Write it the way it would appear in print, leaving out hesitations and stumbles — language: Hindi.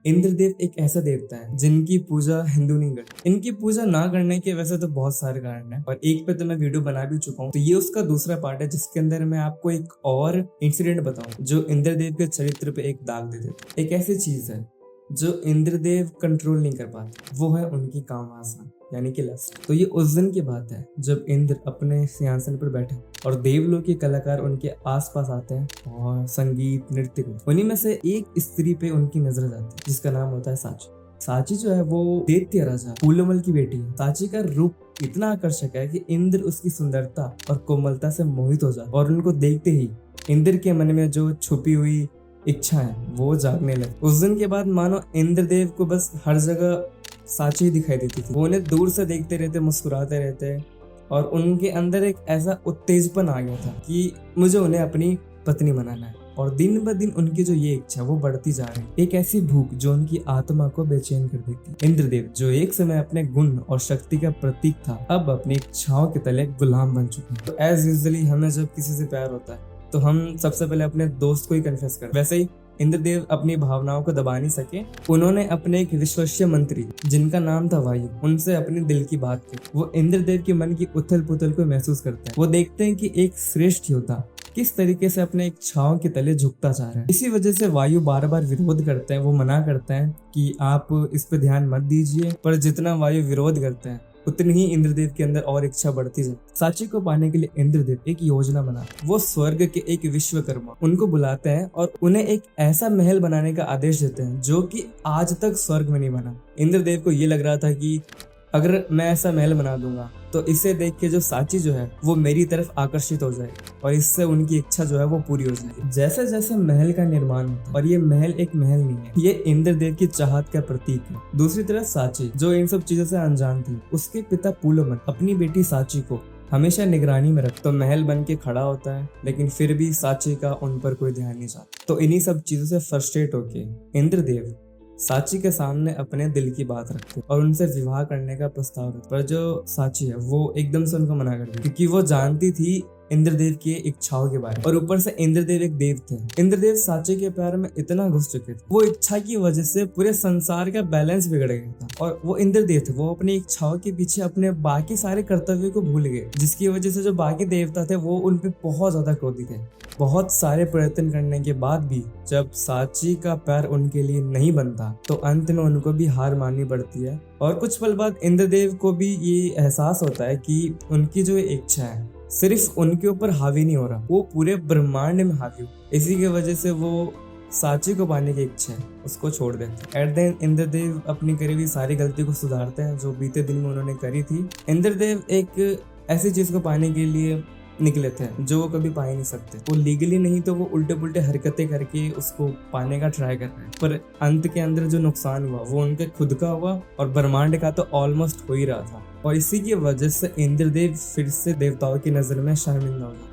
इंद्रदेव एक ऐसा देवता है जिनकी पूजा हिंदू नहीं करते। इनकी पूजा ना करने के वैसे तो बहुत सारे कारण हैं और एक पे तो मैं वीडियो बना भी चुका हूँ, तो ये उसका दूसरा पार्ट है जिसके अंदर मैं आपको एक और इंसिडेंट बताऊं जो इंद्रदेव के चरित्र पे एक दाग दे देता। एक ऐसी चीज है जो इंद्रदेव कंट्रोल नहीं कर पाते, वो है उनकी काम वासना यानी कि लस्ट। तो ये उस दिन की बात है जब इंद्र अपने सिंहासन पर बैठे और देवलोक के कलाकार उनके आसपास आते हैं और संगीत नृत्य करते। उन्हीं में से एक स्त्री पे उनकी नजर जाती है जिसका नाम होता है साची। साची जो है वो दैत्य राजा पुलुमल की बेटी है। साची का रूप इतना आकर्षक है कि इंद्र उसकी सुंदरता और कोमलता से मोहित हो जाता और उनको देखते ही इंद्र के मन में जो छुपी हुई इच्छा है वो जागने लगी। उस दिन के बाद मानो इंद्रदेव को बस हर जगह साची दिखाई देती थी। वो उन्हें दूर से देखते रहते, मुस्कुराते रहते और उनके अंदर एक ऐसा उत्तेजपन आ गया था कि मुझे उन्हें अपनी पत्नी बनाना है। और दिन ब दिन उनकी जो ये इच्छा वो बढ़ती जा रही, एक ऐसी भूख जो उनकी आत्मा को बेचैन कर देती। इंद्रदेव जो एक समय अपने गुण और शक्ति का प्रतीक था, अब अपनी इच्छाओं के तले गुलाम बन चुके हैं। तो एज यूजुअली हमें जब किसी से प्यार होता है तो हम सबसे पहले अपने दोस्त को ही कन्फेस करते। वैसे ही इंद्रदेव अपनी भावनाओं को दबा नहीं सके। उन्होंने अपने एक विश्वस्य मंत्री जिनका नाम था वायु, उनसे अपने दिल की बात की। वो इंद्रदेव के मन की उथल पुथल को महसूस करते हैं। वो देखते हैं कि एक श्रेष्ठ योद्धा किस तरीके से अपने इच्छाओं के तले झुकता जा रहा है। इसी वजह से वायु बार बार विरोध करते हैं। वो मना करते हैं कि आप इस पे ध्यान मत दीजिए, पर जितना वायु विरोध करते हैं उतनी ही इंद्रदेव के अंदर और इच्छा बढ़ती जाती। साची को पाने के लिए इंद्रदेव एक योजना बनाते। वो स्वर्ग के एक विश्वकर्मा उनको बुलाते हैं और उन्हें एक ऐसा महल बनाने का आदेश देते हैं जो कि आज तक स्वर्ग में नहीं बना। इंद्रदेव को ये लग रहा था कि अगर मैं ऐसा महल बना दूंगा तो इसे देख के जो साची जो है वो मेरी तरफ आकर्षित हो जाएगी और इससे उनकी इच्छा जो है वो पूरी हो जाएगी। जैसे जैसे महल का निर्माण होता है, और ये महल एक महल नहीं है, ये इंद्रदेव की चाहत का प्रतीक है। दूसरी तरफ साची जो इन सब चीजों से अनजान थी, उसके पिता पुलुमल अपनी बेटी साची को हमेशा निगरानी में रख तो महल बन के खड़ा होता है, लेकिन फिर भी साची का उन पर कोई ध्यान नहीं जाता। तो इन्हीं सब चीजों से फ्रस्ट्रेट होके इंद्रदेव साची के सामने अपने दिल की बात रखते और उनसे विवाह करने का प्रस्ताव रखते। पर जो साची है वो एकदम से उनको मना कर दी क्योंकि वो जानती थी इंद्रदेव की इच्छाओं के बारे में। और ऊपर से इंद्रदेव एक देव थे। इंद्रदेव साची के प्यार में इतना घुस चुके थे, वो इच्छा की वजह से पूरे संसार का बैलेंस बिगड़ गया था। और वो इंद्रदेव थे, वो अपनी इच्छाओं के पीछे अपने बाकी सारे कर्तव्य को भूल गए, जिसकी वजह से जो बाकी देवता थे वो उन पे बहुत ज्यादा क्रोधित थे। बहुत सारे प्रयत्न करने के बाद भी जब साची का प्यार उनके लिए नहीं बनता तो अंत में उनको भी हार माननी पड़ती है। और कुछ पल बाद इंद्रदेव को भी ये एहसास होता है कि उनकी जो इच्छा है सिर्फ उनके ऊपर हावी नहीं हो रहा, वो पूरे ब्रह्मांड में हावी हो। इसी की वजह से वो साची को पाने की इच्छा है उसको छोड़ देते हैं। एट द एंड इंद्रदेव अपनी करी हुई सारी गलती को सुधारते हैं जो बीते दिन में उन्होंने करी थी। इंद्रदेव एक ऐसी चीज को पाने के लिए निकले थे जो वो कभी पा ही नहीं सकते। वो लीगली नहीं तो वो उल्टे पुल्टे हरकतें करके उसको पाने का ट्राई कर रहे हैं, पर अंत के अंदर जो नुकसान हुआ वो उनके खुद का हुआ और ब्रह्मांड का तो ऑलमोस्ट हो ही रहा था। और इसी की वजह से इंद्रदेव फिर से देवताओं की नजर में शर्मिंदा हो गए।